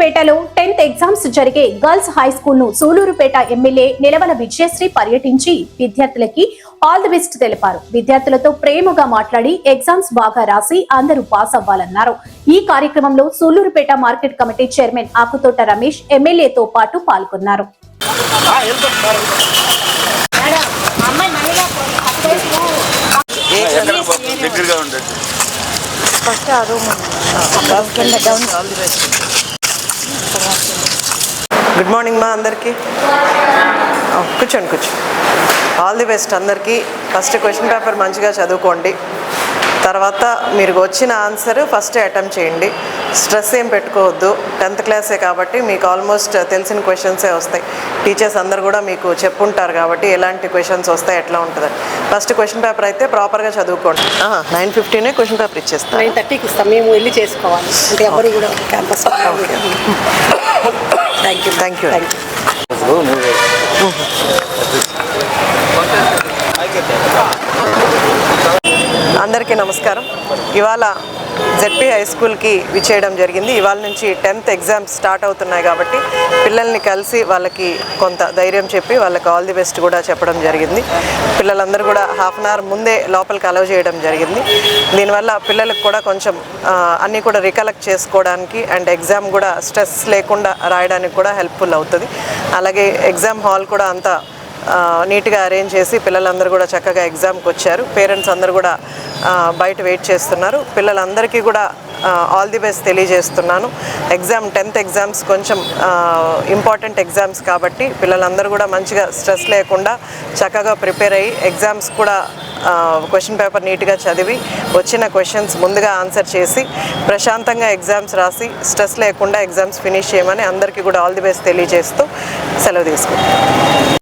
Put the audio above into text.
సూలూరుపేటలో 10th exams జరిగే girls high school ను Sullurpeta MLA Nilavala Vijayasri పర్యటించి విద్యార్థులకి ఆల్ ది బెస్ట్ తెలిపారు. విద్యార్థులతో ప్రేమగా మాట్లాడి ఎగ్జామ్స్ బాగా రాసి అందరూ పాస్ అవ్వాలన్నారు. ఈ కార్యక్రమంలో Sullurpeta market committee chairman Akuthota Ramesh ఎమ్మెల్యేతో పాటు పాల్గొన్నారు. గుడ్ మార్నింగ్ మా అందరికీ. కూర్చోండి. ఆల్ ది బెస్ట్ అందరికీ. ఫస్ట్ క్వశ్చన్ పేపర్ మంచిగా చదువుకోండి. తర్వాత మీరు వచ్చిన ఆన్సర్ ఫస్ట్ అటెంప్ట్ చేయండి. స్ట్రెస్ ఏం పెట్టుకోవద్దు. 10th క్లాసే కాబట్టి మీకు ఆల్మోస్ట్ తెలిసిన క్వశ్చన్సే వస్తాయి. టీచర్స్ అందరు కూడా మీకు చెప్పుంటారు కాబట్టి ఎలాంటి క్వశ్చన్స్ వస్తాయి, ఎట్లా ఉంటుందని. ఫస్ట్ క్వశ్చన్ పేపర్ అయితే ప్రాపర్గా చదువుకోండి. 9:15 క్వశ్చన్ పేపర్ ఇచ్చేస్తాం. 9:30కి ఇస్తాం. మేము వెళ్ళి చేసుకోవాలి అంటే ఎవరు కూడా క్యాంపస్. Thank you. అందరికీ నమస్కారం. ఇవాళ జెడ్పీ హై స్కూల్కి విచ్చేయడం జరిగింది. ఇవాళ నుంచి 10th ఎగ్జామ్స్ స్టార్ట్ అవుతున్నాయి కాబట్టి పిల్లల్ని కలిసి వాళ్ళకి కొంత ధైర్యం చెప్పి వాళ్ళకి ఆల్ ది బెస్ట్ కూడా చెప్పడం జరిగింది. పిల్లలందరూ కూడా హాఫ్ అన్ అవర్ ముందే లోపలికి అలౌ చేయడం జరిగింది. దీనివల్ల పిల్లలకు కూడా కొంచెం అన్నీ కూడా రికలెక్ట్ చేసుకోవడానికి అండ్ ఎగ్జామ్ కూడా స్ట్రెస్ లేకుండా రాయడానికి కూడా హెల్ప్ఫుల్ అవుతుంది. అలాగే ఎగ్జామ్ హాల్ కూడా అంతా నీట్గా అరేంజ్ చేసి పిల్లలందరూ కూడా చక్కగా ఎగ్జామ్కి వచ్చారు. పేరెంట్స్ అందరూ కూడా బయట వెయిట్ చేస్తున్నారు. పిల్లలందరికీ కూడా ఆల్ ది బెస్ట్ తెలియజేస్తున్నాను. 10th ఎగ్జామ్స్ కొంచెం ఇంపార్టెంట్ ఎగ్జామ్స్ కాబట్టి పిల్లలందరూ కూడా మంచిగా స్ట్రెస్ లేకుండా చక్కగా ప్రిపేర్ అయ్యి ఎగ్జామ్స్ కూడా క్వశ్చన్ పేపర్ నీట్గా చదివి వచ్చిన క్వశ్చన్స్ ముందుగా ఆన్సర్ చేసి ప్రశాంతంగా ఎగ్జామ్స్ రాసి స్ట్రెస్ లేకుండా ఎగ్జామ్స్ ఫినిష్ చేయమని అందరికీ కూడా ఆల్ ది బెస్ట్ తెలియజేస్తూ సెలవు తీసుకుంటాను.